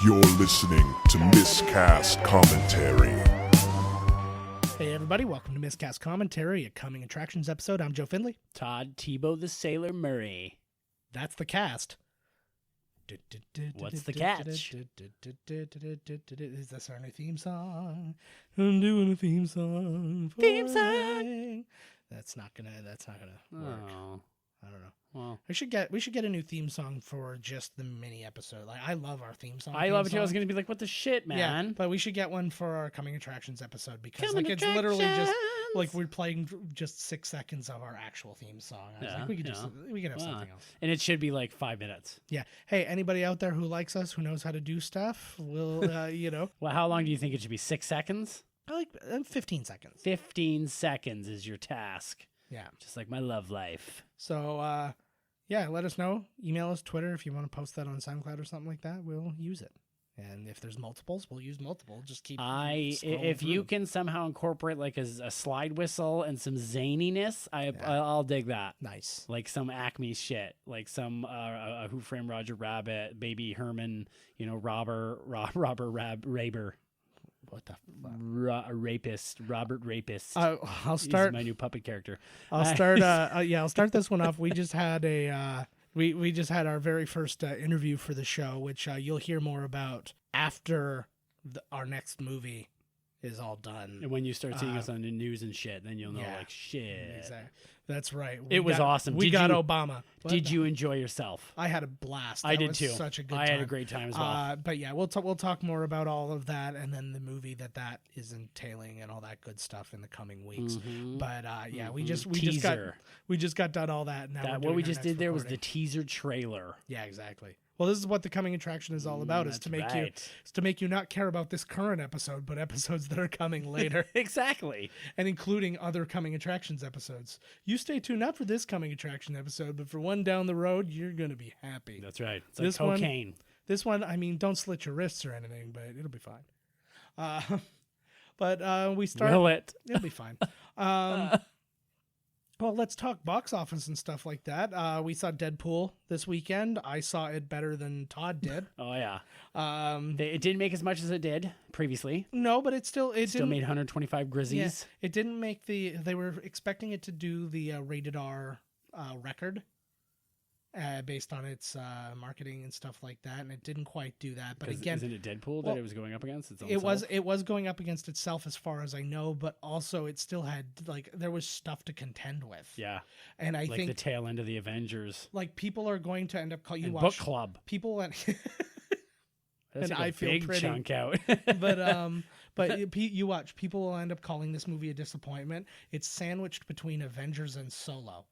You're listening to Miscast Commentary. Hey everybody, welcome to Miscast Commentary, a coming attractions episode. I'm Joe Findlay. Todd Tebow the Sailor Murray. That's the cast. What's the catch? Is this our new theme song? I'm doing a theme song. Theme song. That's not gonna work. Oh, I don't know. well, We should get a new theme song for just the mini episode. Like, I love our theme song. I love it too. I was gonna be like, "What the shit, man?" Yeah, but we should get one for our coming attractions episode because Coming it's literally just attractions! like we're playing just 6 seconds of our actual theme song. I was like, we could have something else. And it should be like 5 minutes. Yeah. Hey, anybody out there who likes us, who knows how to do stuff, will Well, how long do you think it should be? 6 seconds? I like 15 seconds. 15 seconds is your task. Yeah. Just like my love life. So, yeah, let us know. Email us, Twitter, if you want to post that on SoundCloud or something like that. We'll use it. And if there's multiples, we'll use multiple. Just keep If through. you can somehow incorporate like a slide whistle and some zaniness, I'll dig that. Nice. Like some Acme shit, like some Who Framed Roger Rabbit, Baby Herman, Robert Raber. What the fuck? Rapist, Robert Rapist. I'll start He's my new puppet character. I'll start. I'll start this one off. We just had we just had our very first interview for the show, which you'll hear more about after our next movie is all done. And when you start seeing us on the news and shit, then you'll know, like, shit. Exactly. That's right. It was awesome. We got Obama. Did you enjoy yourself? I had a blast. I did was too. Such a good I time. had a great time as well. But yeah, we'll talk more about all of that and then the movie that is entailing and all that good stuff in the coming weeks. Mm-hmm. But yeah, we just got done all that. Now What we just did there was the teaser trailer. Yeah, exactly. Well, this is what the coming attraction is all about: is to make you not care about this current episode, but episodes that are coming later. Exactly, and including other coming attractions episodes. You stay tuned not for this coming attraction episode, but for one down the road, you're gonna be happy. That's right. It's like cocaine. This one, I mean, don't slit your wrists or anything, but it'll be fine. But we start. Will it? It'll be fine. Well, let's talk box office and stuff like that. We saw Deadpool this weekend. I saw it better than Todd did. Oh yeah. It didn't make as much as it did previously. No, but it still made 125 grizzies. Yeah, it didn't make they were expecting it to do the rated R record. Based on its marketing and stuff like that, and it didn't quite do that. But again, isn't it Deadpool that it was going up against? It was going up against itself as far as I know, but also it still had there was stuff to contend with. Yeah, and I think the tail end of the Avengers. Like people are going to end up calling you book club people and That's and like I a feel big pretty chunk out. but you watch people will end up calling this movie a disappointment. It's sandwiched between Avengers and Solo.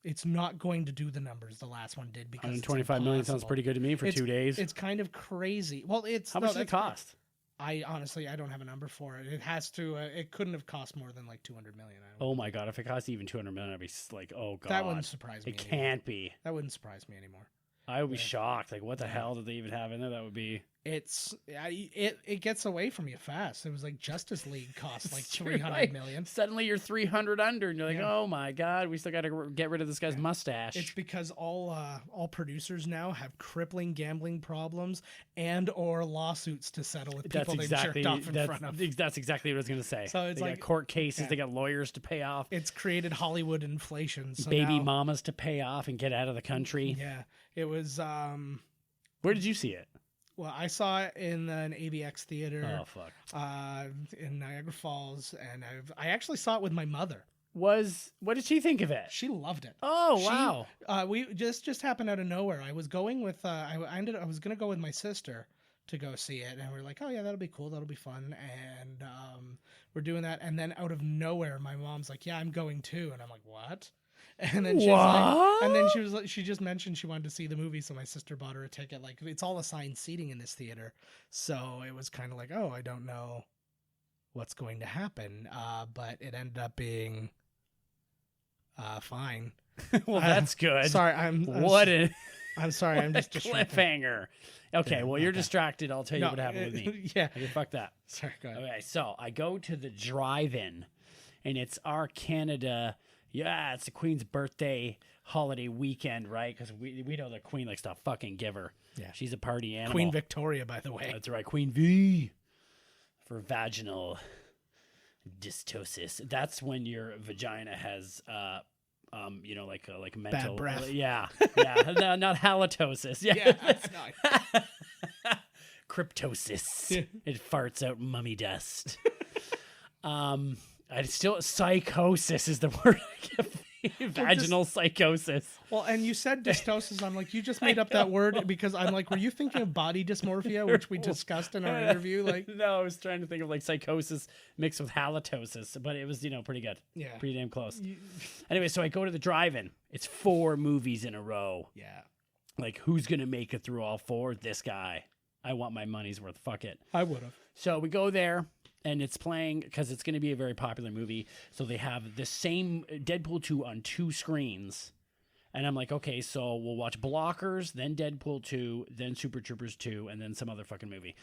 It's not going to do the numbers the last one did because 125 million sounds pretty good to me for 2 days. It's kind of crazy. Well, how much did it cost? I honestly don't have a number for it. It has to. It couldn't have cost more than like 200 million. Oh my god! If it cost even 200 million, I'd be like, oh god. That wouldn't surprise me. It can't be. That wouldn't surprise me anymore. I would be shocked. Like, what the hell did they even have in there? That would be. It gets away from you fast. It was like Justice League cost like 300 million. Suddenly you're 300 under, and you're like, oh my god, we still got to get rid of this guy's mustache. It's because all producers now have crippling gambling problems and or lawsuits to settle with people they've jerked off in front of. That's exactly what I was going to say. So it's they got court cases, they got lawyers to pay off. It's created Hollywood inflation. So baby mamas to pay off and get out of the country. Yeah, it was. Where did you see it? Well, I saw it in an ABX theater. Oh fuck! In Niagara Falls, and I actually saw it with my mother. What did she think of it? She loved it. Oh wow! We just happened out of nowhere. I was going with I was gonna go with my sister to go see it, and we're like, oh yeah, that'll be cool, that'll be fun, and we're doing that, and then out of nowhere, my mom's like, yeah, I'm going too, and I'm like, what? And then she just mentioned she wanted to see the movie, so my sister bought her a ticket. Like, it's all assigned seating in this theater, so it was kind of like, oh, I don't know what's going to happen, but it ended up being fine. Well, that's good. Sorry, I'm sorry, I'm just cliffhanger. Okay, well, you're distracted. I'll tell you what happened with me. Yeah, okay, fuck that. Sorry, go ahead. Okay, so I go to the drive-in, and it's our Canada. It's the Queen's birthday holiday weekend, right? Because we know the Queen likes to fucking give her. Yeah. She's a party animal. Queen Victoria, by the way. That's right, Queen V for vaginal dystosis. That's when your vagina has, like mental breath. Yeah, no, not halitosis. Yeah, Yeah. cryptosis. It farts out mummy dust. Psychosis is the word I give. Vaginal psychosis. Well, and you said dystosis. I'm like, you just made up that word because I'm like, were you thinking of body dysmorphia, which we discussed in our interview? Like, no, I was trying to think of like psychosis mixed with halitosis, but it was, pretty good. Yeah. Pretty damn close. Anyway, so I go to the drive-in. It's 4 movies in a row. Yeah. Like, who's going to make it through all 4? This guy. I want my money's worth. Fuck it. I would have. So we go there. And it's playing because it's going to be a very popular movie. So they have the same Deadpool 2 on 2 screens. And I'm like, okay, so we'll watch Blockers, then Deadpool 2, then Super Troopers 2, and then some other fucking movie.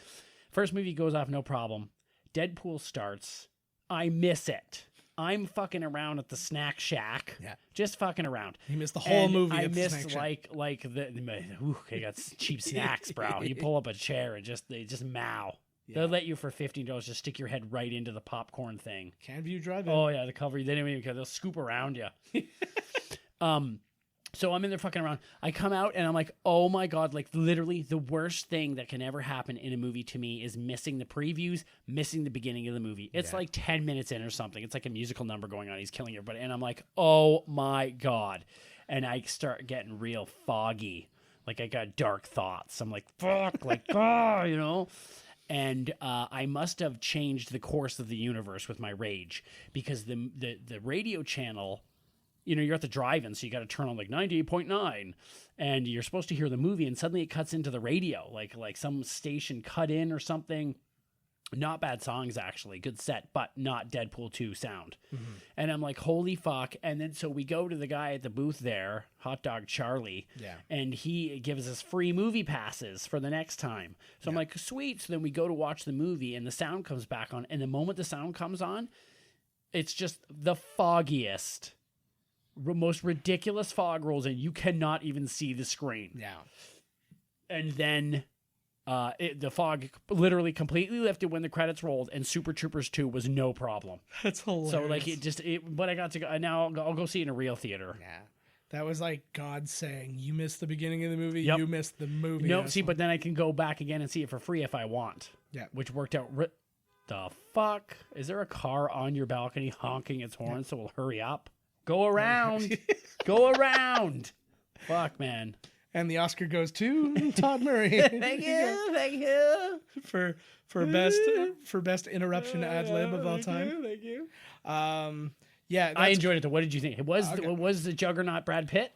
First movie goes off, no problem. Deadpool starts. I miss it. I'm fucking around at the snack shack. Yeah. Just fucking around. You missed the whole movie. I at the missed snack shack. they got cheap snacks, bro. You pull up a chair and they just mow. Yeah. They'll let you for $15 just stick your head right into the popcorn thing. Canview Drive-In. Oh yeah, the cover. They don't even care. They'll scoop around you. So I'm in there fucking around. I come out and I'm like, oh my God, like literally the worst thing that can ever happen in a movie to me is missing the previews, missing the beginning of the movie. It's like 10 minutes in or something. It's like a musical number going on. He's killing everybody. And I'm like, oh my God. And I start getting real foggy. Like I got dark thoughts. I'm like, fuck, like, And I must have changed the course of the universe with my rage because the radio channel, you're at the drive-in, so you got to turn on like 98.9 and you're supposed to hear the movie and suddenly it cuts into the radio, like some station cut in or something. Not bad songs, actually. Good set, but not Deadpool 2 sound. Mm-hmm. And I'm like, holy fuck. And then so we go to the guy at the booth there, Hot Dog Charlie, and he gives us free movie passes for the next time. So I'm like, sweet. So then we go to watch the movie and the sound comes back on. And the moment the sound comes on, it's just the foggiest, most ridiculous fog rolls in. You cannot even see the screen. Yeah. And then... the fog literally completely lifted when the credits rolled, and Super Troopers 2 was no problem. That's hilarious. So like but I got to go. Now I'll go see it in a real theater. Yeah, that was like God saying, "You missed the beginning of the movie. Yep. You missed the movie." No, see, but then I can go back again and see it for free if I want. Yeah, which worked out. The fuck? Is there a car on your balcony honking its horn? So we'll hurry up. Go around. Go around. Fuck, man. And the Oscar goes to Todd Murray. Thank you for best interruption ad lib of all time. Thank you. Yeah, I enjoyed it though. What did you think? Was the Juggernaut Brad Pitt?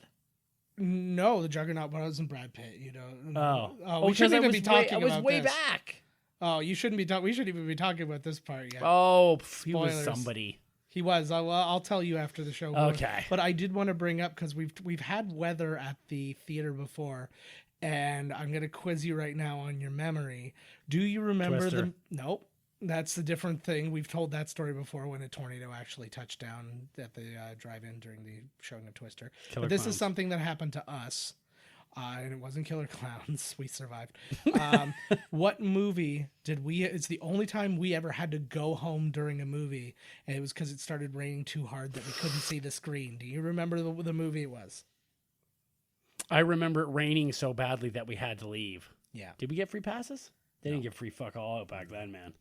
No, the Juggernaut wasn't Brad Pitt. We shouldn't even be talking about this. I was way this. back. Oh, you shouldn't be talking. We shouldn't even be talking about this part yet. Oh, Spoilers. He was somebody. He was. I'll tell you after the show. Okay. But I did want to bring up because we've had weather at the theater before, and I'm gonna quiz you right now on your memory. Do you remember Twister. Nope. That's a different thing. We've told that story before when a tornado actually touched down at the drive-in during the showing of Twister. Killer but this Clowns. is something that happened to us. And it wasn't Killer Clowns. We survived. What movie did we... It's the only time we ever had to go home during a movie, and it was because it started raining too hard that we couldn't see the screen. Do you remember the movie it was? I remember it raining so badly that we had to leave. Yeah. Did we get free passes? They didn't get free fuck all out back then, man.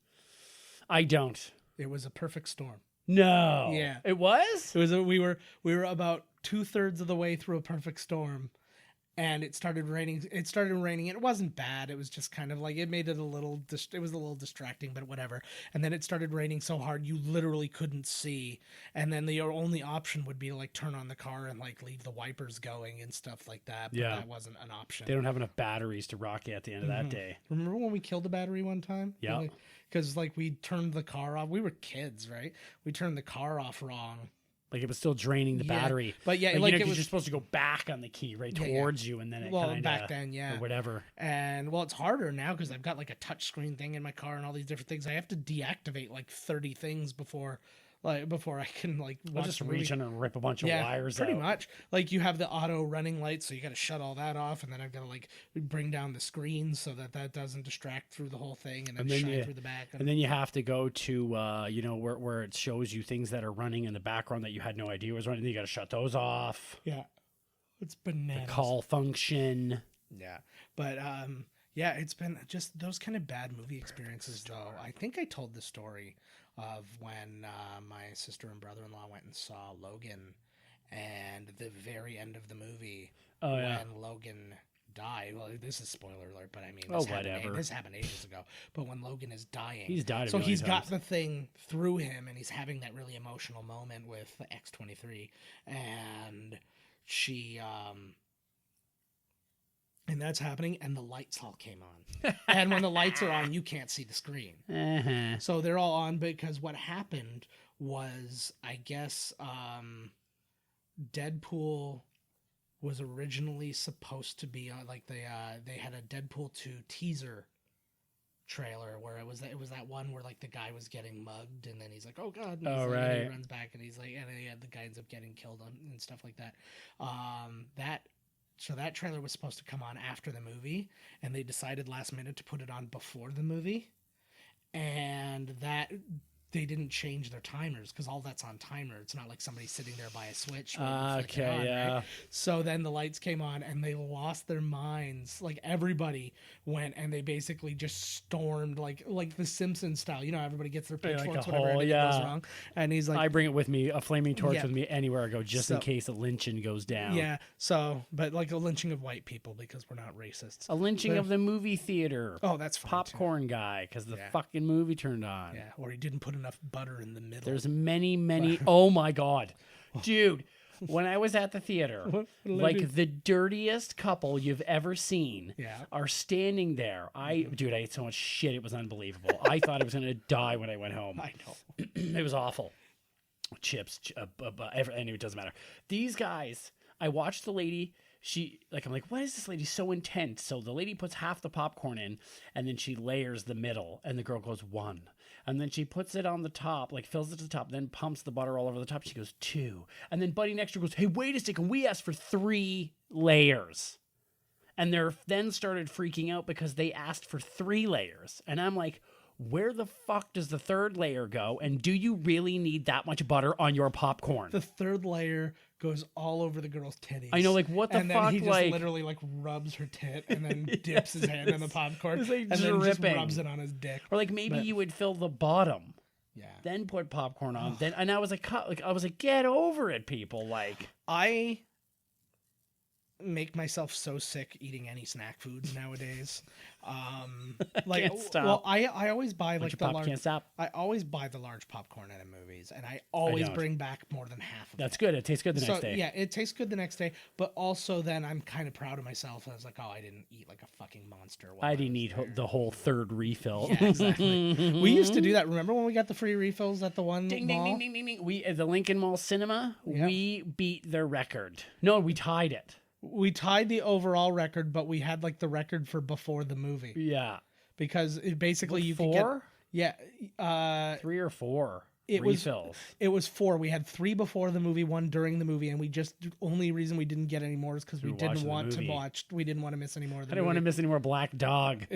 I don't. It was A Perfect Storm. No. Yeah. It was? It was. We were about 2/3 of the way through A Perfect Storm. And it started raining. It wasn't bad. It was just kind of like it made it a little. It was a little distracting, but whatever. And then it started raining so hard you literally couldn't see. And then your only option would be to like turn on the car and like leave the wipers going and stuff like that. But that wasn't an option. They don't have enough batteries to rock you at the end of that day. Remember when we killed the battery one time? Yeah. Because like we turned the car off. We were kids, right? We turned the car off wrong. Like it was still draining the battery. But yeah, like it was, you're supposed to go back on the key right towards you, and then it kind of back then, or whatever. And it's harder now because I've got like a touch screen thing in my car and all these different things. I have to deactivate like 30 things before like before I can like I'll watch just the movie. reach in and rip a bunch of wires pretty out. much. Like you have the auto running lights, so you got to shut all that off, and then I've got to like bring down the screen so that doesn't distract through the whole thing, and then shine through the back. And then you have to go to you know, where it shows you things that are running in the background that you had no idea was running. You got to shut those off. Yeah, it's bananas. The call function. Yeah, but yeah, it's been just those kind of bad movie experiences. Though I think I told the story of when my sister and brother-in-law went and saw Logan, and the very end of the movie when Logan died. Well, this is spoiler alert, but I mean, this happened ages ago. But when Logan is dying, he's died. So he's got the thing through him, and he's having that really emotional moment with X-23, and she. And that's happening, and the lights all came on. And when the lights are on, you can't see the screen. Uh-huh. So they're all on because what happened was, I guess, Deadpool was originally supposed to be on, like they had a Deadpool 2 teaser trailer where it was that one where like the guy was getting mugged, and then he's like, oh god, and and he runs back, and he's like, and then the guy ends up getting killed and stuff like that. So that trailer was supposed to come on after the movie, and they decided last minute to put it on before the movie, and that they didn't change their timers because all that's on timer. It's not like somebody sitting there by a switch. Right? So then the lights came on, and they lost their minds. Like everybody went, and they basically just stormed like the Simpsons style. You know, everybody gets their pitchforks whenever anything goes wrong. And he's like, I bring it with me, a flaming torch with me anywhere I go, just in case a lynching goes down. Yeah. So, but like a lynching of white people because we're not racists. A lynching of the movie theater. Oh, that's fine popcorn guy because the fucking movie turned on. Yeah, or he didn't put enough butter in the middle. There's many. Oh my god, dude! When I was at the theater, like the dirtiest couple you've ever seen are standing there. Dude, I ate so much shit; it was unbelievable. I thought I was gonna die when I went home. I know. It was awful. Chips, anyway, it doesn't matter. These guys, I watched the lady. I'm like, what is this lady so intense? So the lady puts half the popcorn in, and then she layers the middle, and the girl goes 1. And then she puts it on the top, like fills it to the top, then pumps the butter all over the top. She goes 2. And then buddy next to her goes, hey, wait a second, we asked for 3 layers. And they're then started freaking out because they asked for 3 layers. And I'm like, where the fuck does the 3rd layer go? And do you really need that much butter on your popcorn? The 3rd layer goes all over the girl's titties. I know, like, what the and fuck? Then he just like, literally like rubs her tit and then dips his hand in the popcorn it's like and then just dripping. rubs it on his dick. Or like maybe you would fill the bottom. Yeah. Then put popcorn on. And I was like, get over it, people. Like, I make myself so sick eating any snack foods nowadays. Like, can't stop. well, I always buy like the large. Can't stop. I always buy the large popcorn at movies, and I always bring back more than half of That's it. good. It tastes good the next day. Yeah, it tastes good the next day, but also then I'm kind of proud of myself. I was like, oh, I didn't eat like a fucking monster. I didn't eat the whole 3rd refill. Yeah, exactly. We used to do that. Remember when we got the free refills at the one Ding, mall? ding, ding, ding, ding, ding. We at the Lincoln Mall Cinema, we beat their record. No, we tied it. We tied the overall record, but we had like the record for before the movie. Yeah. Because it basically you could 4? get 3 or 4 it refills. It was 4. We had 3 before the movie, 1 during the movie, and we just only reason we didn't get any more is because we didn't want to watch. We didn't want to miss any more of the I didn't want to miss any more Black Dog.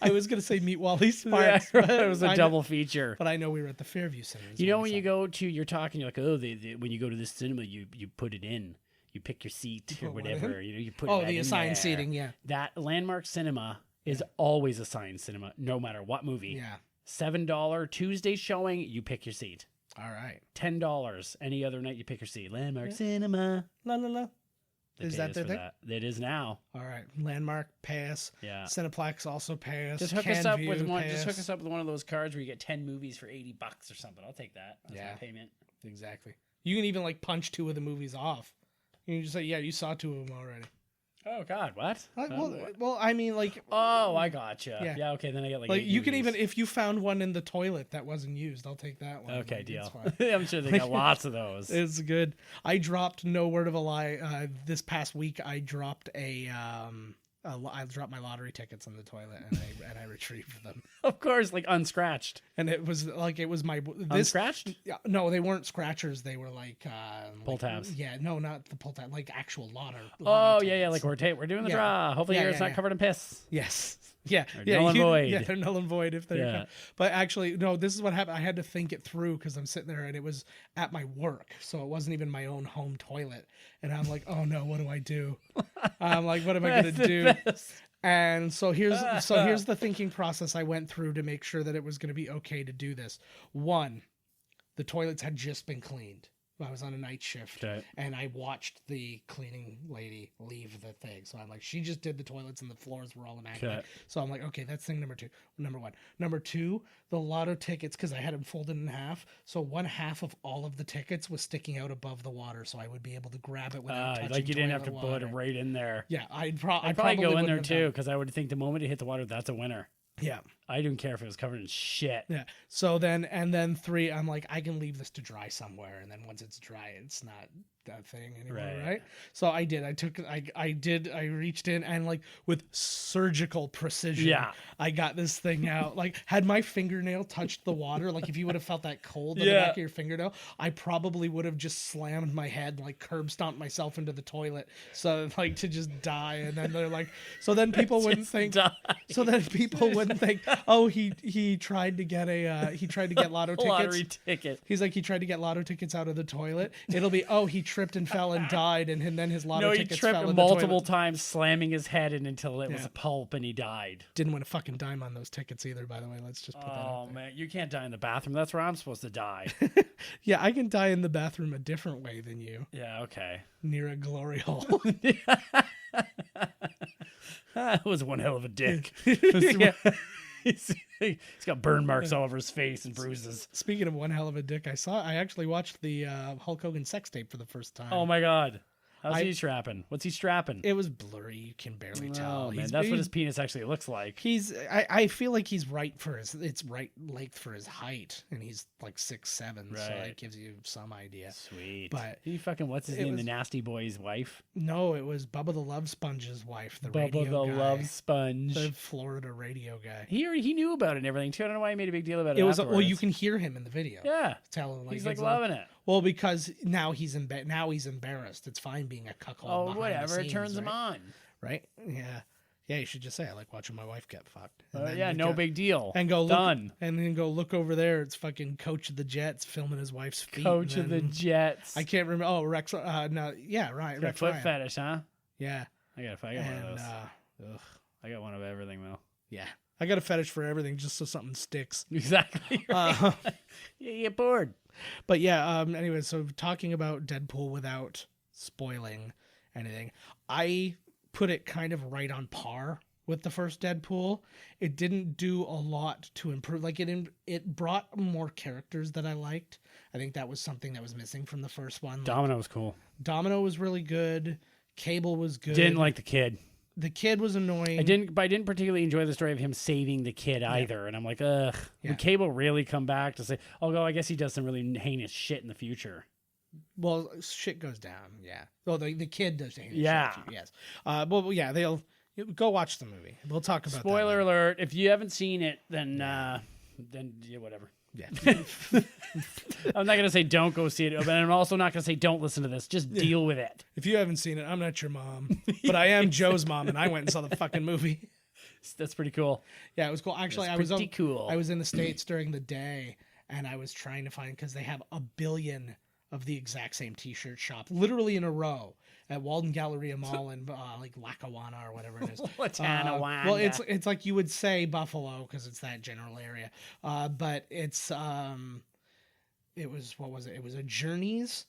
I was gonna say Meet Wally Sparks, but it was a double feature. But I know we were at the Fairview Cinema. You know when you go to, you're talking, you're like, oh, when you go to this cinema, you put it in. You pick your seat or whatever. You know, you put it the in assigned there. seating. Yeah, that Landmark Cinema is always assigned cinema, no matter what movie. Yeah, $7 Tuesday showing, you pick your seat. All right. $10 any other night, you pick your seat. Landmark Cinema. La la la. Is that their thing? It is now. All right. Landmark pass. Yeah. Cineplex also pass. Just hook us up with one. Just hook us up with one of those cards where you get 10 movies for $80 or something. I'll take that. That's my payment. Exactly. You can even like punch 2 of the movies off. You can just say, yeah, you saw 2 of them already. Oh God, what? Well, I mean, like. Oh, I gotcha. Yeah. Okay, then I get like. You can even, if you found one in the toilet that wasn't used, I'll take that one. Okay, deal. I'm sure they got lots of those. It's good. I dropped, no word of a lie. This past week, I dropped a I dropped my lottery tickets on the toilet and I retrieved them. Of course, like unscratched. And it was my Unscratched? No, they weren't scratchers. They were like Pull tabs. Yeah, no, not the pull tab. Like actual lottery. Oh yeah, like we're doing the Yeah. draw. Hopefully Yeah, it's not covered in piss. Yes. Yeah. They're null and void. Yeah, they're null and void if they're. Yeah. But actually, no. This is what happened. I had to think it through because I'm sitting there and it was at my work, so it wasn't even my own home toilet. And I'm like, oh no, what do I do? I'm like, what am I gonna do? And so here's the thinking process I went through to make sure that it was going to be okay to do this. One, the toilets had just been cleaned. I was on a night shift, Okay. and I watched the cleaning lady leave the thing. So I'm like, she just did the toilets and the floors were all immaculate. Okay. So I'm like, okay, that's thing number one. Number two, the lotto tickets, because I had them folded in half. So one half of all of the tickets was sticking out above the water, so I would be able to grab it without touching Like you didn't have to toilet put water. it right in there. Yeah, I'd probably probably go in wouldn't there have too, done because I would think the moment it hit the water, that's a winner. it. Yeah. I didn't care if it was covered in shit. Yeah. So then three, I'm like, I can leave this to dry somewhere, and then once it's dry, it's not that thing anymore, right? So I did. I reached in and like with surgical precision, Yeah. I got this thing out. Like had my fingernail touched the water, like if you would have felt that cold on the Yeah. back of your fingernail, I probably would have just slammed my head, like curb stomped myself into the toilet, so like to just die. And then they're like, so then people wouldn't think. Die. So then people wouldn't think, oh, he tried to get lotto tickets. Lottery ticket. He's like, he tried to get lotto tickets out of the toilet. It'll be, oh, he tripped and fell and died, and then his lotto No, he tickets tripped fell in multiple the toilet. times, slamming his head in until it was Yeah. a pulp and he died. Didn't win a fucking dime on those tickets either, by the way. Let's just put that Oh out there. man, you can't die in the bathroom. That's where I'm supposed to die. Yeah, I can die in the bathroom a different way than you, Yeah, okay. near a glory hole. That was one hell of a dick. Yeah. He's got burn marks all over his face and bruises. Speaking of one hell of a dick, I actually watched the Hulk Hogan sex tape for the first time. Oh my god. How's he strapping? What's he strapping? It was blurry. You can barely tell. Oh man, that's what his penis actually looks like. I feel like he's right length for his height, and he's like 6'7", so Right. that gives you some idea. Sweet. But he fucking what's his it name? was- The Nasty Boy's wife. No, it was Bubba the Love Sponge's wife, the Bubba radio the guy, Love Sponge. the Florida radio guy. He knew about it and everything too. I don't know why he made a big deal about it. It was well, afterwards. you can hear him in the video. Yeah. Telling He's like it's loving it. Well, because now he's embarrassed. It's fine being a cuckold. Oh, behind the whatever. It scenes, turns him right? on. Right? Yeah. Yeah, you should just say I like watching my wife get fucked. And then Yeah, you no go- big deal. And go look, Done. and then go look over there. It's fucking Coach of the Jets filming his wife's feet. Coach and of the then- Jets. I can't remember. Oh, Rex. No, yeah, right. Got a Rex foot Ryan. fetish, huh? Yeah, I got one and of those. ugh, I got one of everything though. yeah. I got a fetish for everything, just so something sticks. Exactly. Right. You get bored. But yeah. Anyway, so talking about Deadpool without spoiling anything, I put it kind of right on par with the first Deadpool. It didn't do a lot to improve. Like it brought more characters that I liked. I think that was something that was missing from the first one. Like, Domino was cool. Domino was really good. Cable was good. Didn't like the kid. The kid was annoying. I didn't particularly enjoy the story of him saving the kid either. And I'm like, ugh. Yeah. Would Cable really come back to say, although I guess he does some really heinous shit in the future. Well, shit goes down. Yeah. Well, the kid does. Heinous Yeah. shit, yes. Well, yeah. They'll go watch the movie. We'll talk about Spoiler that later. alert. If you haven't seen it, then yeah, whatever. Yeah. I'm not going to say don't go see it, but I'm also not going to say don't listen to this. Just deal with it. If you haven't seen it, I'm not your mom, but I am Joe's mom, and I went and saw the fucking movie. That's pretty cool. Yeah, it was cool. Actually, That's I was pretty cool. I was in the States during the day, and I was trying to find, because they have a billion of the exact same T-shirt shop, literally in a row at Walden Galleria Mall in like Lackawanna or whatever it is. Lattanawanda. Well, it's like you would say Buffalo because it's that general area, but it's it was, what was it? It was a Journeys,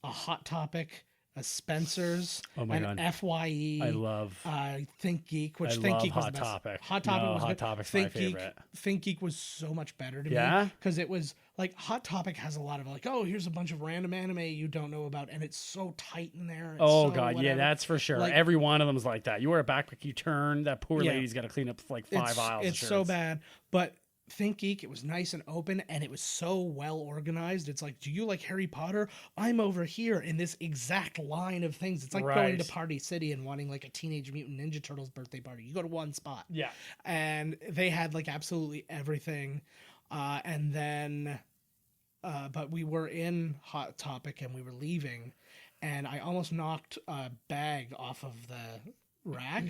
a Hot Topic, a Spencer's, Oh my an God. FYE. I love. Think Geek, which I Think love Geek was Hot the best. Topic. Hot Topic No, was Hot good. Topic's Think my favorite. Think Geek was so much better to Yeah? me because it was like Hot Topic has a lot of like, oh, here's a bunch of random anime you don't know about, and it's so tight in there. It's Oh so God, yeah, whatever. that's for sure. Like- Every one of them is like that. You wear a backpack, you turn. That poor Yeah. lady's got to clean up like 5 aisles. of It's so shirts. bad, but Think Geek, it was nice and open, and it was so well organized. It's like, do you like Harry Potter? I'm over here in this exact line of things. It's like going to Right. Party City and wanting like a Teenage Mutant Ninja Turtles birthday party. You go to one spot. Yeah. And they had like absolutely everything. And then, but we were in Hot Topic and we were leaving, and I almost knocked a bag off of the rack.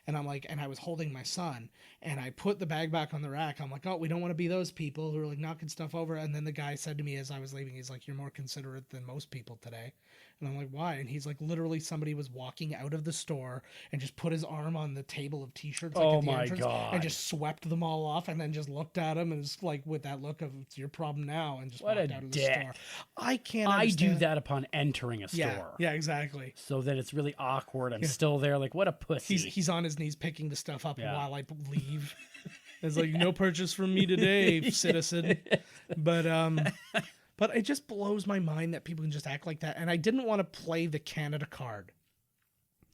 And I'm like, and I was holding my son, and I put the bag back on the rack. I'm like, oh, we don't want to be those people who are like knocking stuff over. And then the guy said to me as I was leaving, he's like, you're more considerate than most people today. And I'm like, why? And he's like, literally somebody was walking out of the store and just put his arm on the table of t-shirts like Oh at the my entrance God. and just swept them all off and then just looked at him and was like with that look of it's your problem now and just What walked a out of the dick. store. I can't I do understand. that upon entering a store. Yeah, exactly. So that it's really awkward. I'm still there like, what a pussy. He's on his knees picking the stuff up Yeah. while I leave. It's like, no purchase from me today, citizen. But it just blows my mind that people can just act like that. And I didn't want to play the Canada card.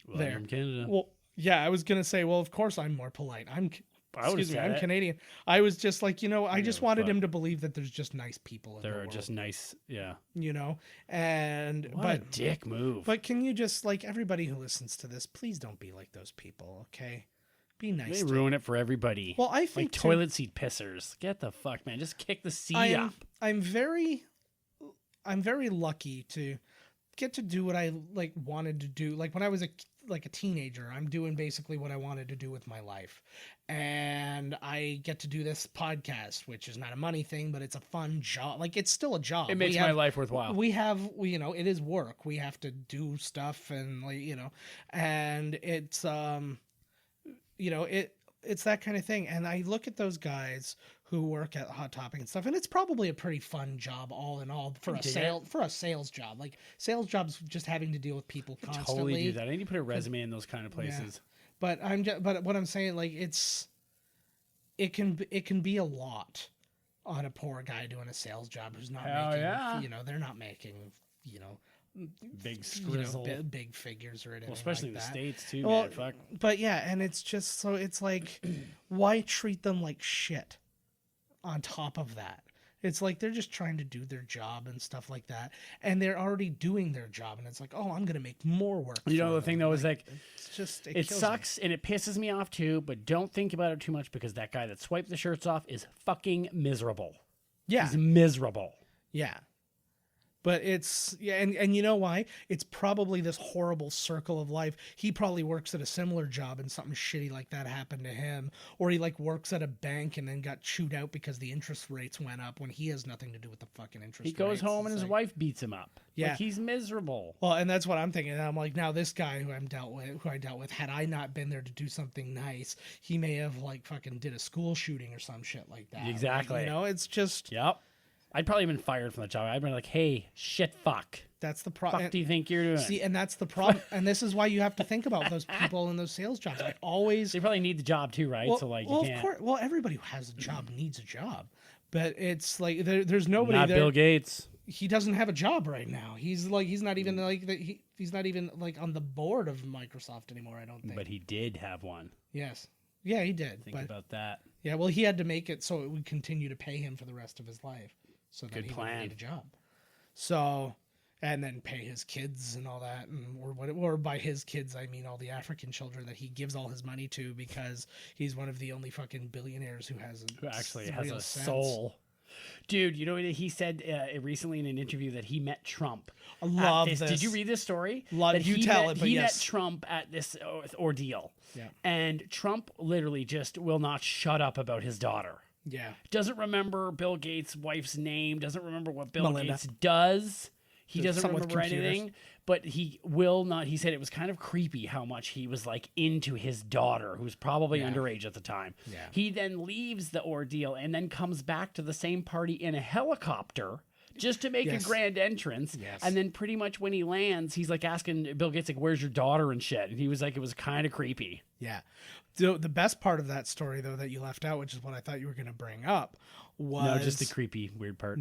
Well, there. I'm from Canada. Well, yeah, I was gonna say, well, of course I'm more polite. I would've Excuse me, said I'm it. Canadian. I was just like, I just give a wanted fuck. him to believe that there's just nice people in the They're world, just nice. Yeah. and What a dick move. but can you just like everybody who listens to this, please don't be like those people, okay? Be nice. They to ruin it for everybody. Well, I like think too- toilet seat pissers. Get the fuck, man. Just kick the seat up. I'm very lucky to get to do what I like wanted to do. Like when I was a teenager, I'm doing basically what I wanted to do with my life. And I get to do this podcast, which is not a money thing, but it's a fun job. Like it's still a job. It makes my life worthwhile. It is work. We have to do stuff and and it's it's that kind of thing. And I look at those guys who work at Hot Topic and stuff, and it's probably a pretty fun job all in all for a sales job. Like sales jobs, just having to deal with people constantly. Totally do that. I need to put a resume in those kind of places. But but what I'm saying, like it can be a lot on a poor guy doing a sales job who's not Hell making, yeah. They're not making, Big scrizzle. big figures or anything. Well, especially like in the that. States too, Well, man. Fuck. But yeah, and it's just so it's like, why treat them like shit? On top of that, it's like they're just trying to do their job and stuff like that, and they're already doing their job, and it's like, oh, I'm gonna make more work. You know, for the them. thing though is like, it's just it kills me. sucks and it pisses me off too, but don't think about it too much because that guy that swiped the shirts off is fucking miserable. Yeah, He's miserable. yeah. But it's and you know why? It's probably this horrible circle of life. He probably works at a similar job and something shitty like that happened to him, or he like works at a bank and then got chewed out because the interest rates went up when he has nothing to do with the fucking interest He rates. goes home and It's his like- wife beats him up. Yeah. Like, he's miserable. Well, and that's what I'm thinking. And I'm like, now this guy who I dealt with, had I not been there to do something nice, he may have like fucking did a school shooting or some shit like that. Exactly. It's just Yep. I'd probably been fired from the job. I'd been like, hey, shit, fuck. that's the problem. Fuck do you think you're doing? See, and that's the problem. And this is why you have to think about those people in those sales jobs. I always They probably need the job too, right? So like, you can't. of course. Well, everybody who has a job needs a job, but it's like there's nobody Not there. Bill Gates. He doesn't have a job right now. He's not even like he's not even like on the board of Microsoft anymore. I don't think. But he did have one. Yes. Yeah, he did. Think but about that. yeah, well, he had to make it so it would continue to pay him for the rest of his life, so that Good he plan. would need a job. So, and then pay his kids and all that, or by his kids I mean all the African children that he gives all his money to because he's one of the only fucking billionaires who Actually has real a sense. soul. Dude, you know what he said recently in an interview that he met Trump. I love at this. Did you read this story? Love- you tell it, but he yes. met Trump at this ordeal. Yeah. And Trump literally just will not shut up about his daughter. Yeah. Doesn't remember Bill Gates' wife's name. Doesn't remember what Bill Melinda. Gates does. He doesn't Someone with remember computers. anything. But he will not. He said it was kind of creepy how much he was like into his daughter, who's probably Yeah. underage at the time. Yeah. He then leaves the ordeal and then comes back to the same party in a helicopter just to make Yes. a grand entrance. Yes. And then pretty much when he lands, he's like asking Bill Gates, like, where's your daughter and shit? And he was like, it was kind of creepy. Yeah. The best part of that story, though, that you left out, which is what I thought you were going to bring up, was No, just the creepy, weird part.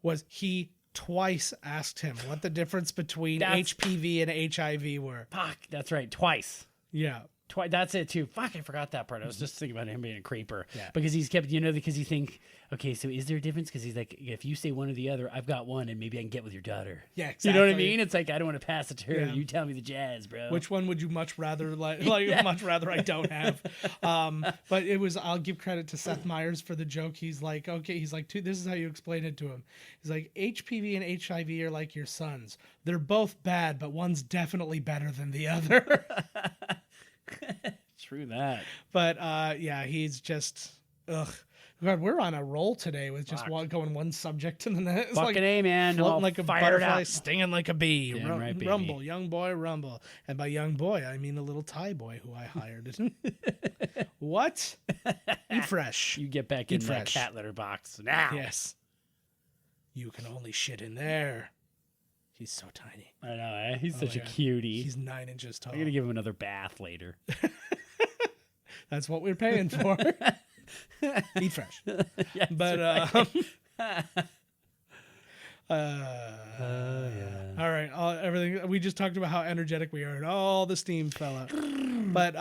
was he twice asked him what the difference between That's- HPV and HIV were. Fuck, that's right. Twice. Yeah. That's it too. Fuck, I forgot that part. I was just thinking about him being a creeper. Yeah. Because he's kept, because you think, okay, so is there a difference? Because he's like, if you say one or the other, I've got one, and maybe I can get with your daughter. Yeah, exactly. You know what I mean? It's like, I don't want to pass it to her. Yeah. You tell me the jazz, bro. Which one would you much rather much rather I don't have? But it was, I'll give credit to Seth Meyers for the joke. He's like, okay, this is how you explain it to him. He's like, HPV and HIV are like your sons. They're both bad, but one's definitely better than the other. True that. But yeah, he's just, ugh. God, we're on a roll today with just going one subject to the next. It's Fucking A, man. floating like a butterfly, up. stinging like a bee. Damn right, baby. Rumble, young boy, rumble. And by young boy, I mean the little Thai boy who I hired. What? Eat fresh. You get back Eat in fresh. that cat litter box now. Yes. You can only shit in there. He's so tiny. I know, eh? He's such a God. cutie. He's 9 inches tall. I'm going to give him another bath later. That's what we're paying for. Eat fresh. Yes, But yeah. all right, everything we just talked about how energetic we are and all the steam fell out. But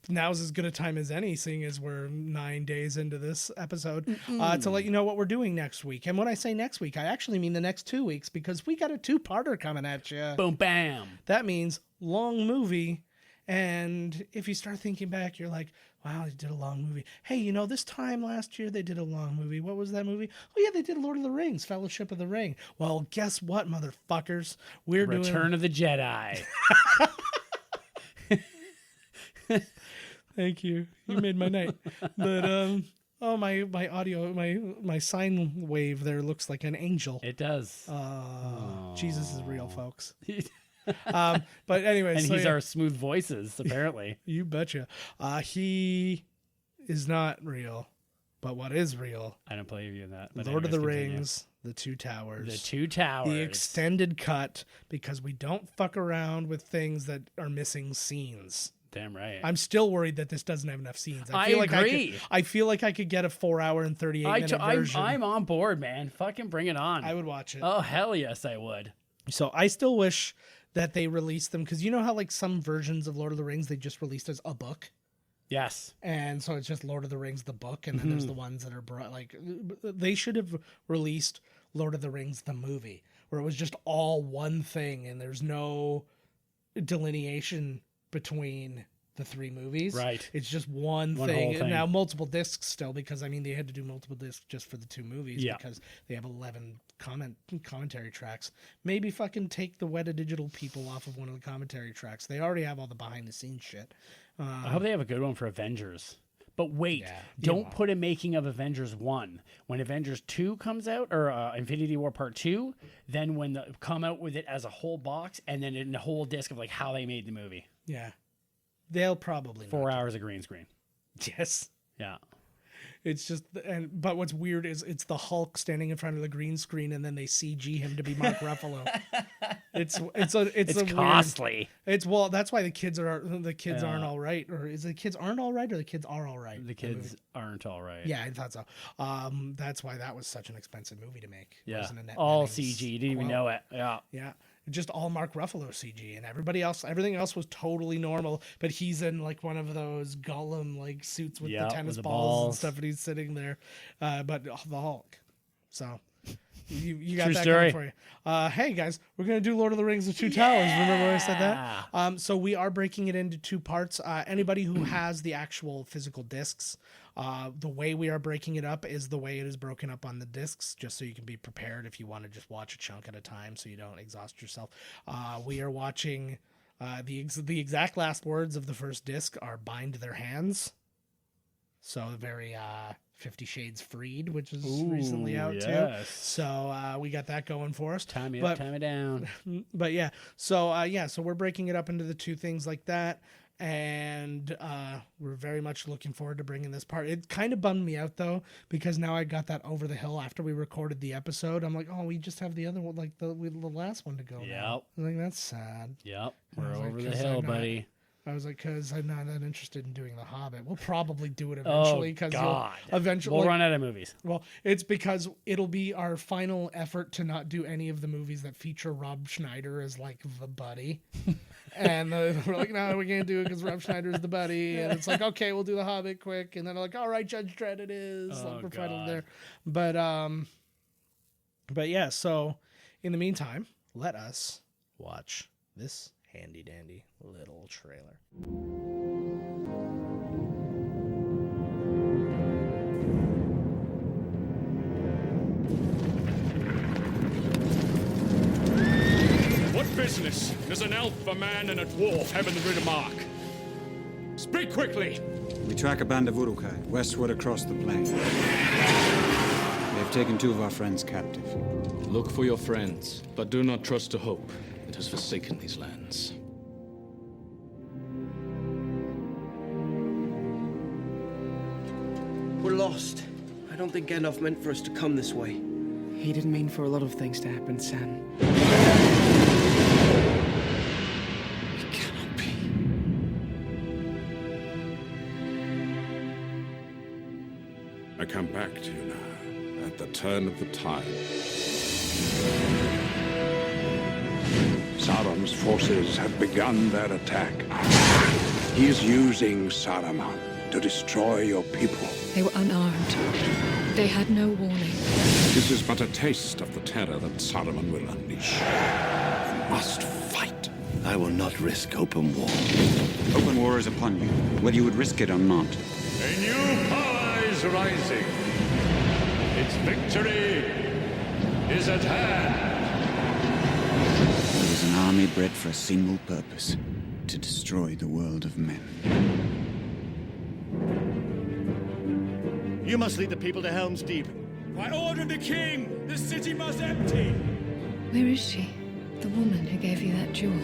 now's as good a time as any, seeing as we're 9 days into this episode, to let you know what we're doing next week. And when I say next week, I actually mean the next 2 weeks, because we got a 2-parter coming at you. Boom, bam. That means long movie. And if you start thinking back, you're like, wow, they did a long movie. Hey, this time last year they did a long movie. What was that movie? Oh, yeah, they did Lord of the Rings, Fellowship of the Ring. Well, guess what, motherfuckers? We're doing Return of the Jedi. Thank you. You made my night. But oh, my audio, my sine wave there looks like an angel. It does. Jesus is real, folks. But anyway, And so he's yeah, our smooth voices, apparently. you betcha. He is not real, but what is real? I don't believe you in that. But Lord of the anyways, continue. Rings, The Two Towers. The Two Towers. The extended cut, because we don't fuck around with things that are missing scenes. Damn right. I'm still worried that this doesn't have enough scenes. I feel like agree. I feel like I could get a 4-hour and 38-minute version. I'm on board, man. Fucking bring it on. I would watch it. Oh, hell yes, I would. So I still wish that they released them, because you know how like some versions of Lord of the Rings they just released as a book, Yes. and so it's just Lord of the Rings the book, and then there's the ones that are like they should have released Lord of the Rings the movie, where it was just all one thing and there's no delineation between the 3 movies. Right. It's just one One thing. whole thing. And now multiple discs still, because I mean they had to do multiple discs just for the 2 movies, Yeah. because they have 11 commentary tracks. Maybe fucking take the Weta Digital people off of one of the commentary tracks. They already have all the behind the scenes shit. I hope they have a good one for Avengers. But wait, Yeah, don't you put a making of Avengers 1. When Avengers 2 comes out, or Infinity War Part 2, then come out with it as a whole box, and then in the whole disc of like how they made the movie. Yeah. They'll probably 4 hours of green screen. Yes. Yeah. It's just, but what's weird is it's the Hulk standing in front of the green screen, and then they CG him to be Mark Ruffalo. It's costly. Weird, well, that's why the kids aren't all right, or is the kids aren't all right, or the kids are all right? The kids aren't all right. Yeah, I thought so. That's why that was such an expensive movie to make. It Yeah. wasn't Annette All Bening's CG. You didn't even quote. know it. Yeah. Yeah. Just all Mark Ruffalo CG, and everything else was totally normal, but he's in like one of those Gollum like suits with Yeah, the tennis with the balls and balls. stuff, and he's sitting there, but the Hulk. So you got True that story. going for you. Hey guys, we're gonna do Lord of the Rings: The Two Towers. Remember when I said that? So we are breaking it into 2 parts. Anybody who has the actual physical discs, the way we are breaking it up is the way it is broken up on the discs, just so you can be prepared if you want to just watch a chunk at a time, so you don't exhaust yourself. We are watching the exact last words of the first disc are "bind their hands." So very 50 Shades Freed, which is recently out too. yes. So we got that going for us. Time it But- up, time it down. But yeah, so so we're breaking it up into the 2 things like that, and we're very much looking forward to bringing this part. It kind of bummed me out though, because now I got that over the hill after we recorded the episode. I'm like, oh, we just have the other one, like the last one to go. now. I'm like, that's sad. Yep. I We're was like, over the 'cause hill, I'm not- buddy. I was like, because I'm not that interested in doing The Hobbit. We'll probably do it Oh, eventually, because God. eventually We'll run out of movies. Well, it's because it'll be our final effort to not do any of the movies that feature Rob Schneider as like the buddy. And we're like, no, we can't do it because Rob Schneider's the buddy. And it's like, okay, we'll do The Hobbit quick. And then they're like, all right, Judge Dredd it is. Oh, like, we're finally God. there. But yeah, so in the meantime, let us watch this handy dandy little trailer. What business does an elf, a man, and a dwarf have in the Riddermark? Speak quickly! We track a band of Urukai westward across the plain. They have taken 2 of our friends captive. Look for your friends, but do not trust a hope that has forsaken these lands. We're lost. I don't think Gandalf meant for us to come this way. He didn't mean for a lot of things to happen, Sam. It cannot be. I come back to you now, at the turn of the tide. Sauron's forces have begun their attack. He is using Saruman to destroy your people. They were unarmed. They had no warning. This is but a taste of the terror that Saruman will unleash. You must fight. I will not risk open war. Open war is upon you, whether you would risk it or not. A new power is rising. Its victory is at hand. It is an army bred for a single purpose, to destroy the world of men. You must lead the people to Helm's Deep. By order of the king, the city must empty. Where is she? The woman who gave you that jewel.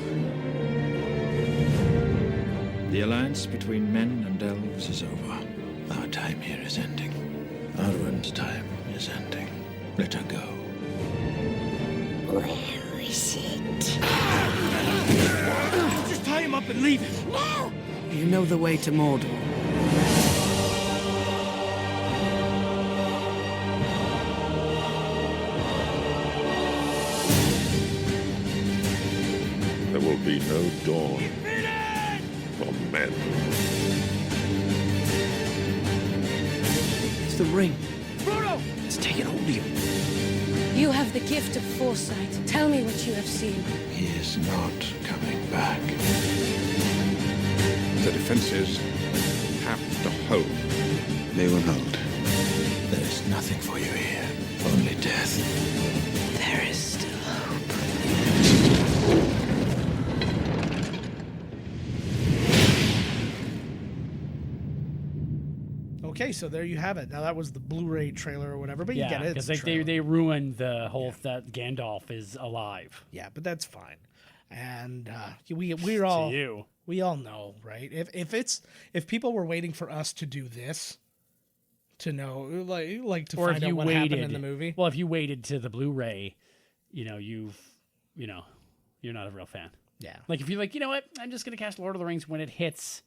The alliance between men and elves is over. Our time here is ending. Arwen's time is ending. Let her go. Where is it? Just tie him up and leave him. No! You know the way to Mordor. There will be no dawn for men. It's the ring. Frodo! It's taken hold of you. You have the gift of foresight. Tell me what you have seen. He is not coming back. The defenses have to hold. They will hold. There is nothing for you here. Only death. There is still hope. Okay, so there you have it. Now that was the Blu-ray trailer or whatever, but you get it. because It's a trailer. they ruined the whole that Gandalf is alive. Yeah, but that's fine. And we're all you. we all know, right? If people were waiting for us to do this to know, like to Or find if out you what waited happened in the movie. Well, if you waited to the Blu-ray, you're not a real fan. Yeah. Like if you're like, you know what, I'm just gonna catch Lord of the Rings when it hits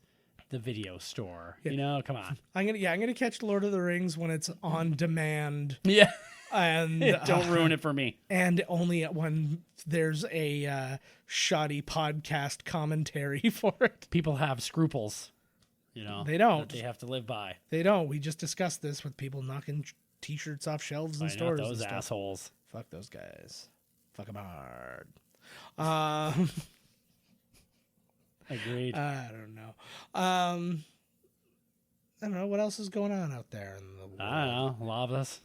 the video store. Come on. I'm gonna catch Lord of the Rings when it's on demand. Yeah. And Don't ruin it for me. And only when there's a shoddy podcast commentary for it. People have scruples. They don't. That they have to live by. They don't. We just discussed this with people knocking T-shirts off shelves in Not stores. those and stuff. assholes. Fuck those guys. Fuck them hard. Agreed. I don't know. I don't know what else is going on out there in the world. I don't know. Lavas.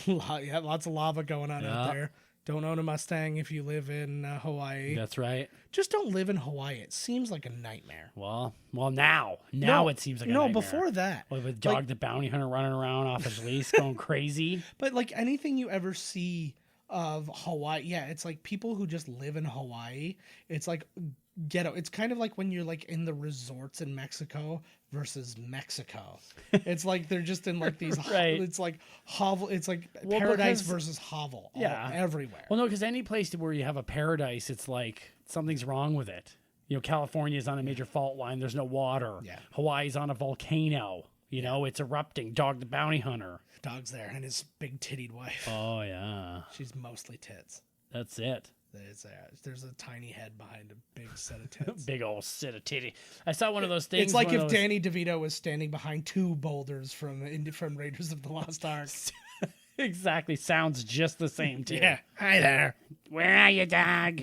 Yeah, lots of lava going on out there. Don't own a Mustang if you live in Hawaii. That's right. Just don't live in Hawaii. It seems like a nightmare. Well, now it seems like a no. nightmare. Before that, with Dog the Bounty Hunter running around off his leash, going crazy. But like anything you ever see of Hawaii, yeah, it's like people who just live in Hawaii. It's like ghetto. It's kind of like when you're like in the resorts in Mexico versus Mexico. It's like they're just in like these. Right. It's like hovel. It's like Well, paradise because- versus hovel. Yeah. Everywhere. Well, no, because any place where you have a paradise, it's like something's wrong with it. California's on a major fault line. There's no water. Yeah. Hawaii's on a volcano. It's erupting. Dog the Bounty Hunter. Dog's there and his big tittied wife. Oh, yeah. She's mostly tits. That's it. There's a tiny head behind a big set of tits. Big old set of titty. I saw one of those things. It's like if Danny DeVito was standing behind two boulders from Raiders of the Lost Ark. Exactly. Sounds just the same, too. Yeah. Hi there. Where are you, dog?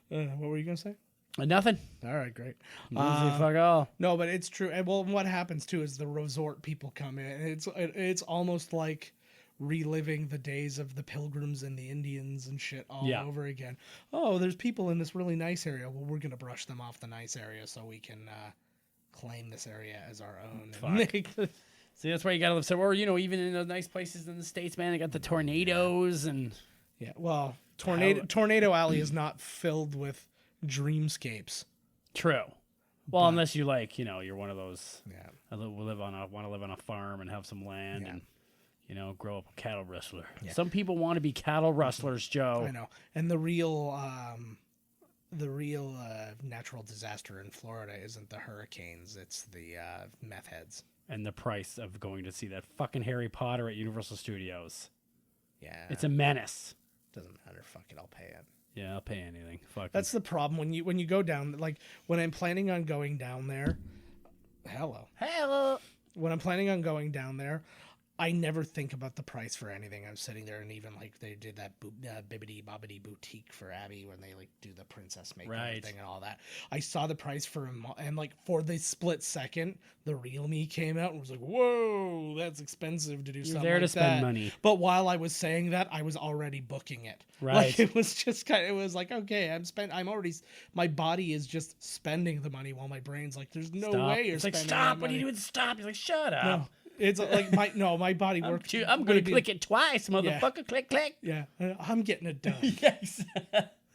What were you going to say? Nothing. All right, great. Fuck all. No, but it's true. And well, what happens too is the resort people come in. It's almost like reliving the days of the Pilgrims and the Indians and shit all over again. Oh, there's people in this really nice area. Well, we're gonna brush them off the nice area so we can claim this area as our own. See, that's why you gotta live somewhere. Or, even in the nice places in the States, man, they got the tornadoes and well, Tornado Alley is not filled with dreamscapes. True. Well, unless you you're one of those. Yeah. I want to live on a farm and have some land and grow up a cattle rustler. Yeah. Some people want to be cattle rustlers, Joe. I know. And the real natural disaster in Florida isn't the hurricanes; it's the meth heads. And the price of going to see that fucking Harry Potter at Universal Studios. Yeah. It's a menace. Doesn't matter. Fuck it. I'll pay it. Yeah, I'll pay anything. Fuck. That's the problem when you go down. Like when I'm planning on going down there. Hello. When I'm planning on going down there, I never think about the price for anything. I'm sitting there, and even like they did that bibbidi bobbidi boutique for Abby when they like do the princess makeup thing and all that. I saw the price and like for the split second, the real me came out and was like, "Whoa, that's expensive to do something there like to spend that." money. But while I was saying that, I was already booking it. Right. Like it was just it was like, okay, my body is just spending the money while my brain's like, there's no way you're spending stop. that money. What are you doing? Stop. You're like, shut up. No. It's like my body works. I'm going to click it twice, motherfucker. Yeah. Click, click. Yeah, I'm getting it done. Yes.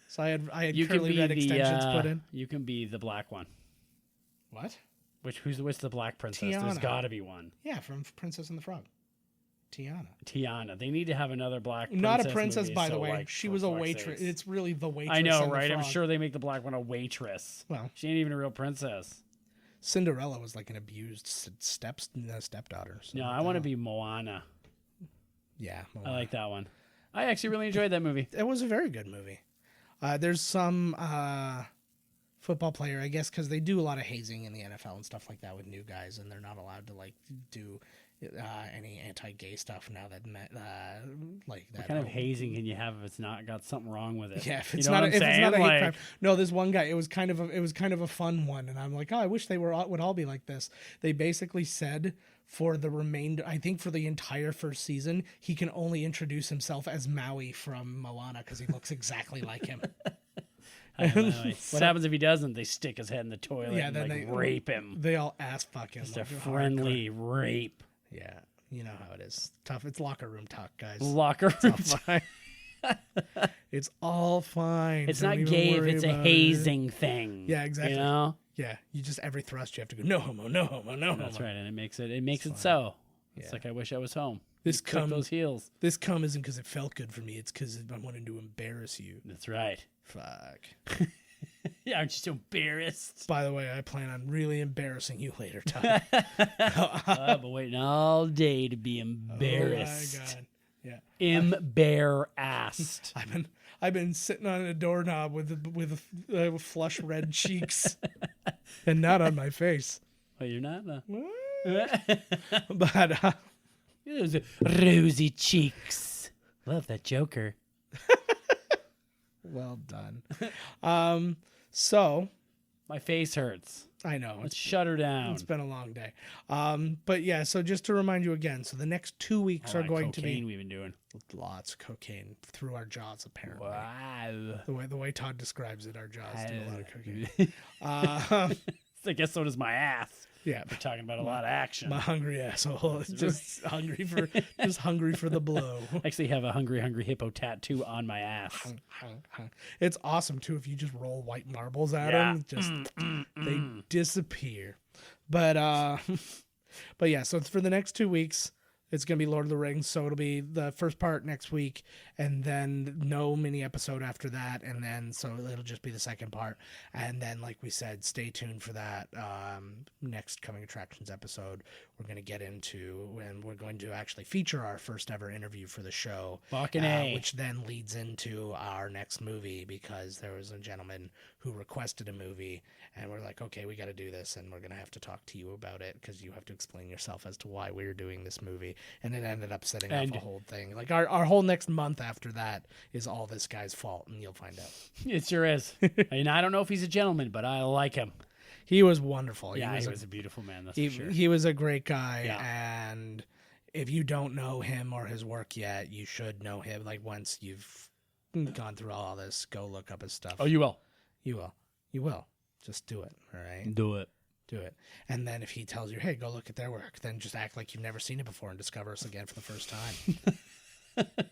So I had curly red extensions put in. You can be the black one. What? What's the black princess? Tiana. There's got to be one. Yeah, from Princess and the Frog. Tiana. They need to have another black princess. Not a princess, movie, by the way. She was a waitress. It's really the waitress. I know, right? I'm sure they make the black one a waitress. Well, she ain't even a real princess. Cinderella was like an abused stepdaughter. So no, I want to be Moana. Yeah, Moana. I like that one. I actually really enjoyed that movie. It was a very good movie. There's some football player, I guess, because they do a lot of hazing in the NFL and stuff like that with new guys, and they're not allowed to like do any anti-gay stuff now that like that. What kind of hazing can you have if it's not got something wrong with it? Yeah, if it's not a hate crime. No, this one guy, it was kind of a fun one, and I'm like, oh, I wish they would all be like this. They basically said for the remainder, I think for the entire first season, he can only introduce himself as Maui from Moana because he looks exactly like him. What happens if he doesn't? They stick his head in the toilet and then they rape him. They all ass fuck him. Just a friendly rape. Yeah, you know how it is. Tough. It's locker room talk, guys. Locker room talk. It's all fine. It's not gay if it's a hazing thing. Yeah, exactly. You know? Yeah, you just every thrust you have to go no homo, no homo, no homo. That's right, and it makes it so. It's like I wish I was home. Those heels. This cum isn't because it felt good for me. It's because I wanted to embarrass you. That's right. Fuck. Yeah, aren't you so embarrassed? By the way, I plan on really embarrassing you later, Todd. I've been waiting all day to be embarrassed. Oh my God. Yeah. Embarrassed. I've been sitting on a doorknob with flush red cheeks, and not on my face. Well, you're not. But those rosy cheeks. Love that Joker. Well done. So my face hurts. I know. Let's shut her down. It's been a long day. But yeah, so just to remind you again, so the next 2 weeks are going to be we've been doing lots of cocaine through our jaws, apparently. Wow. The way Todd describes it, our jaws do a lot of cocaine. I guess so does my ass. Yeah, we're talking about a lot of action. My hungry asshole is just hungry for the blow. I actually have a hungry hippo tattoo on my ass. It's awesome too if you just roll white marbles at them, just they disappear. But yeah, so for the next 2 weeks, It's going to be Lord of the Rings, so it'll be the first part next week, and then no mini episode after that, and then so it'll just be the second part. And then, like we said, stay tuned for that next Coming Attractions episode. We're going to get into, and we're going to actually feature our first ever interview for the show, which then leads into our next movie, because there was a gentleman who requested a movie, and we're like, okay, we got to do this, and we're going to have to talk to you about it, because you have to explain yourself as to why we're doing this movie. And it ended up setting up a whole thing. Like our whole next month after that is all this guy's fault, and you'll find out. It sure is. And I don't know if he's a gentleman, but I like him. He was wonderful. He was a beautiful man, that's for sure. He was a great guy, and if you don't know him or his work yet, you should know him. Like, once you've gone through all this, go look up his stuff. Oh, you will. You will. You will. Just do it, all right? Do it. Do it. And then if he tells you, hey, go look at their work, then just act like you've never seen it before and discover us again for the first time.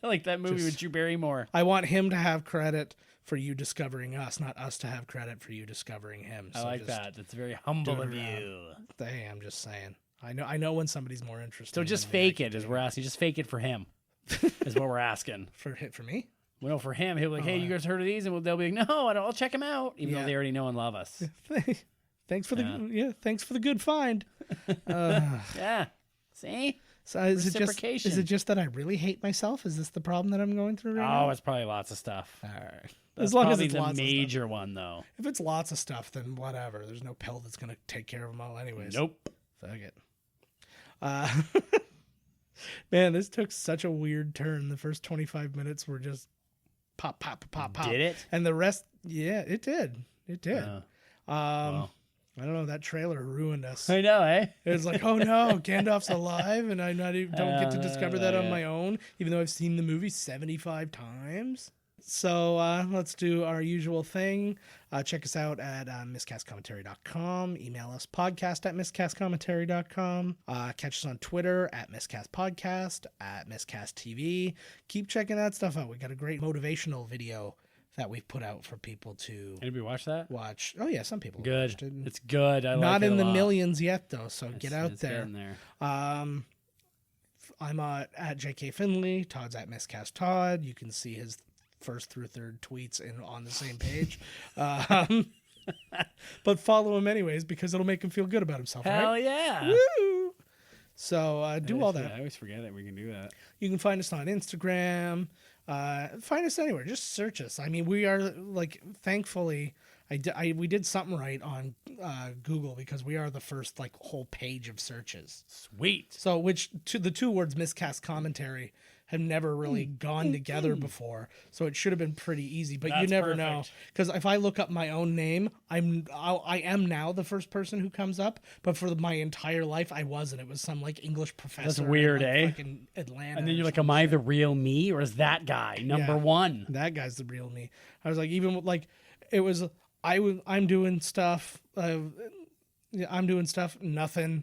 Like that movie with Drew Barrymore. I want him to have credit for you discovering us, not us to have credit for you discovering him. I like that. That's very humble of you. Hey, I'm just saying. I know when somebody's more interested. So just fake it, as we're asking. Just fake it for him, is what we're asking. For me? Well, for him, he'll be like, hey, you guys heard of these? And they'll be like, no, I'll check them out, even though they already know and love us. Thanks for the good find. Yeah. See? So is it just that I really hate myself? Is this the problem that I'm going through right now? Oh, it's probably lots of stuff. All right. As long as it's the major one, though. If it's lots of stuff, then whatever. There's no pill that's going to take care of them all anyways. Nope. Fuck it. Man, this took such a weird turn. The first 25 minutes were just pop, pop, pop, pop. Did it? And the rest, yeah, it did. It did. Wow. I don't know. That trailer ruined us. I know, eh? It was like, oh no, Gandalf's alive, and I don't get to discover that on my own, even though I've seen the movie 75 times. So let's do our usual thing. Check us out at miscastcommentary.com. Email us podcast@miscastcommentary.com. Catch us on Twitter at miscastpodcast, at miscasttv. Keep checking that stuff out. We got a great motivational video that we've put out for people to Anybody watch that? watch. Oh yeah, some people Good. watched it. It's good. I like it Not in a the lot. millions yet though, so get out It's there. getting there. I'm at JK Finley. Todd's at Miscast Todd. You can see his first through third tweets on the same page. But follow him anyways, because it'll make him feel good about himself. Hell right? yeah. Woo! So do all that. I always forget that we can do that. You can find us on Instagram. Find us anywhere. Just search us. I mean, we are like, thankfully, we did something right on Google, because we are the first like whole page of searches. Sweet. So, which to the two words miscast commentary have never really gone together before. So it should have been pretty easy, but you never know. Because if I look up my own name, I am now the first person who comes up. But for my entire life, I wasn't. It was some like English professor. That's weird, in, fucking Atlanta. And then you're like, am I the real me, or is that guy number one? That guy's the real me. I was like, even like, it was, I'm doing stuff. I'm doing stuff. Nothing.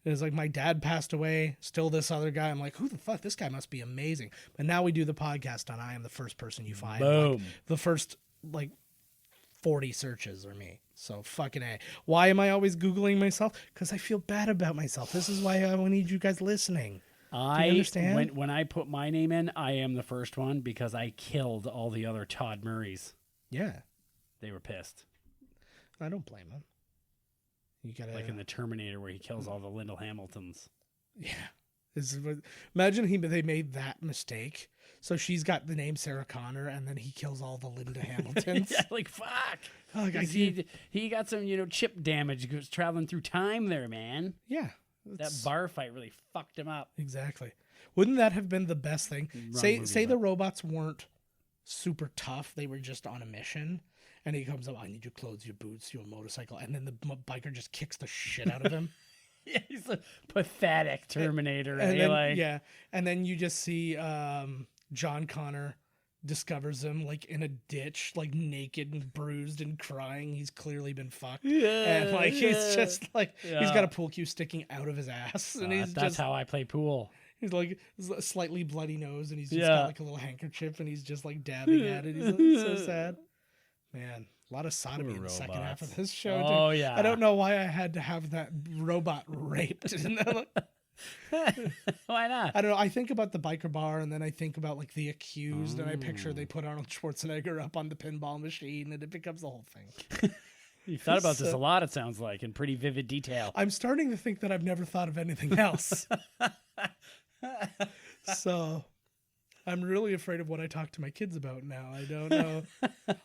It was like, my dad passed away. Still this other guy. I'm like, who the fuck? This guy must be amazing. But now we do the podcast on I am the first person you find. Boom. Like, the first like 40 searches are me. So fucking A. Why am I always Googling myself? Because I feel bad about myself. This is why I need you guys listening. Do you understand? When I put my name in, I am the first one, because I killed all the other Todd Murrays. Yeah. They were pissed. I don't blame them. You gotta, like in the Terminator, where he kills all the Lyndall Hamiltons. Yeah. Imagine they made that mistake. So she's got the name Sarah Connor, and then he kills all the Linda Hamiltons. Yeah, like, fuck. Oh, he got some, chip damage, was traveling through time there, man. Yeah. That bar fight really fucked him up. Exactly. Wouldn't that have been the best thing? Say the robots weren't super tough. They were just on a mission. And he comes up, I need your clothes, your boots, your motorcycle. And then the biker just kicks the shit out of him. Yeah, he's a pathetic Terminator. And then you just see John Connor discovers him like in a ditch, like naked and bruised and crying. He's clearly been fucked. And like he's just like, he's got a pool cue sticking out of his ass. And that's how I play pool. He's like a slightly bloody nose, and he's just got like a little handkerchief, and he's just like dabbing at it. He's like, so sad. Man, a lot of sodomy in the second half of this show. Oh, dude. yeah. I don't know why I had to have that robot raped. Why not? I don't know. I think about the biker bar, and then I think about like The Accused, and I picture they put Arnold Schwarzenegger up on the pinball machine, and it becomes the whole thing. You've thought about this a lot, it sounds like, in pretty vivid detail. I'm starting to think that I've never thought of anything else. So I'm really afraid of what I talk to my kids about now. I don't know.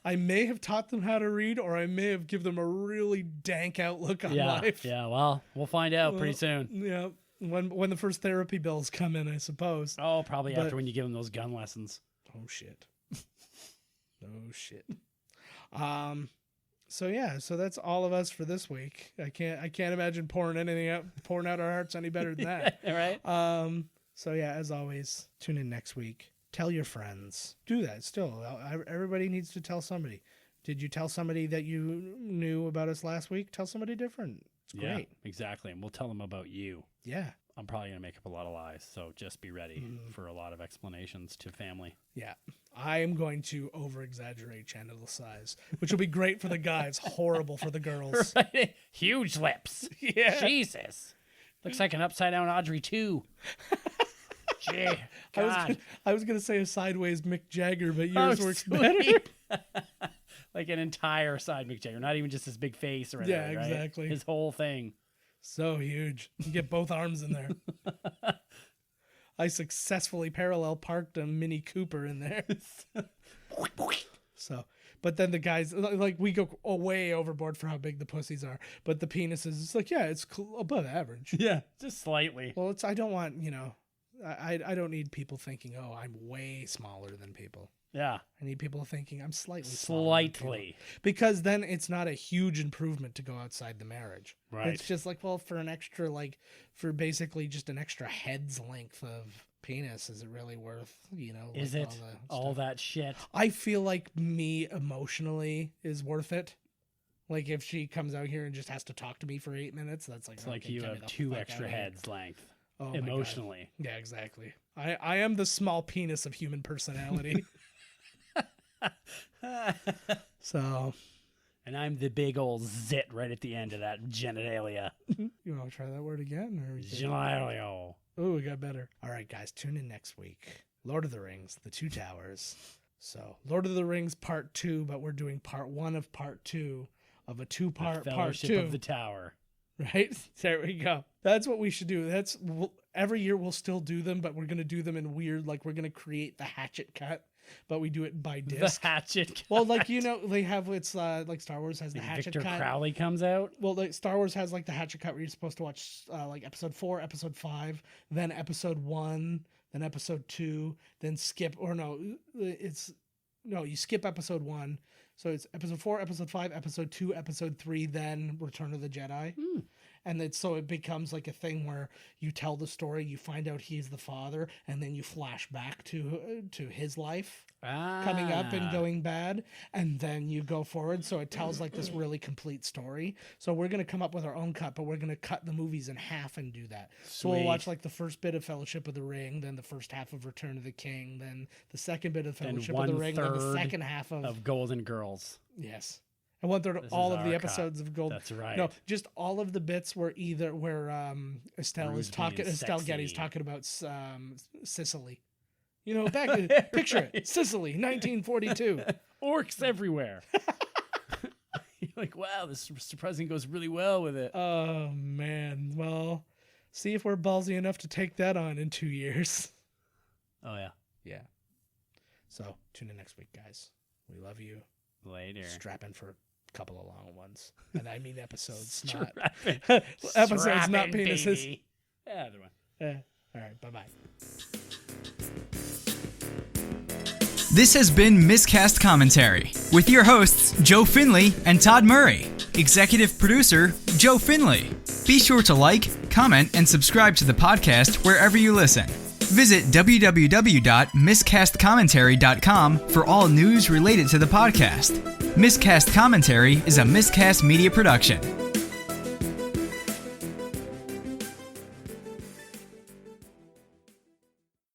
I may have taught them how to read, or I may have given them a really dank outlook on life. Yeah, well, we'll find out pretty soon. Yeah, when the first therapy bills come in, I suppose. Oh, probably after when you give them those gun lessons. Oh, shit. Oh, shit. So yeah, so that's all of us for this week. I can't imagine pouring out our hearts any better than that. Right? So yeah, as always, tune in next week. Tell your friends. Do that still. Everybody needs to tell somebody. Did you tell somebody that you knew about us last week? Tell somebody different. It's great. Yeah, exactly. And we'll tell them about you. Yeah. I'm probably going to make up a lot of lies, so just be ready for a lot of explanations to family. Yeah. I am going to over-exaggerate genital size, which will be great for the guys, horrible for the girls. Right? Huge lips. Yeah. Jesus. Looks like an upside-down Audrey, too. Gee, God. I was gonna say a sideways Mick Jagger, but yours works better. Like an entire side Mick Jagger, not even just his big face or anything. Yeah, exactly. Right? His whole thing. So huge. You get both arms in there. I successfully parallel parked a Mini Cooper in there. So, but then the guys, like, we go way overboard for how big the pussies are, but the penises, it's like, yeah, it's above average. Yeah, just slightly. Well, I don't want, I don't need people thinking, oh, I'm way smaller than people. Yeah. I need people thinking I'm slightly. Because then it's not a huge improvement to go outside the marriage. Right. It's just like, well, for for basically just an extra head's length of penis, is it really worth, Is it all that shit? I feel like me emotionally is worth it. Like if she comes out here and just has to talk to me for 8 minutes, that's like, it's like you have 2 extra heads length. Oh, emotionally. Yeah, exactly. I am the small penis of human personality. So, and I'm the big old zit right at the end of that genitalia. You want to try that word again? Genitalia. Oh, we got better. All right, guys, tune in next week. Lord of the Rings, The Two Towers. So, Lord of the Rings Part 2, but we're doing Part 1 of Part 2 of a 2-part Part 2 of the Tower. Right? There we go. That's what we should do. Every year we'll still do them, but we're going to do them in weird, like we're going to create the hatchet cut, but we do it by disc. The hatchet cut. Well, like, they have, it's like Star Wars has the hatchet cut. Victor Crowley comes out. Well, like Star Wars has like the hatchet cut where you're supposed to watch like episode 4, episode 5, then episode 1, then episode 2, then skip, you skip episode 1. So it's episode 4, episode 5, episode 2, episode 3, then Return of the Jedi. And so it becomes like a thing where you tell the story, you find out he's the father, and then you flash back to his life coming up and going bad, and then you go forward. So it tells like this really complete story. So we're going to come up with our own cut, but we're going to cut the movies in half and do that. Sweet. So we'll watch like the first bit of Fellowship of the Ring, then the first half of Return of the King, then the second bit of Fellowship of the Ring, then the second half of Golden Girls. Yes. And 1/3 of all of the episodes of Gold. That's right. No, just all of the bits where Estelle Getty's talking about Sicily. Back picture it, Sicily, 1942. Orcs everywhere. You're like, wow, this surprising goes really well with it. Oh man, well, see if we're ballsy enough to take that on in 2 years. Oh yeah. Yeah. So tune in next week, guys. We love you. Later. Strap in for a couple of long ones, and I mean episodes, not penises. Baby. Yeah, other one. Yeah. All right. Bye-bye. This has been Miscast Commentary with your hosts Joe Finley and Todd Murray. Executive producer Joe Finley. Be sure to like, comment, and subscribe to the podcast wherever you listen. Visit www.miscastcommentary.com for all news related to the podcast. Miscast Commentary is a Miscast Media production.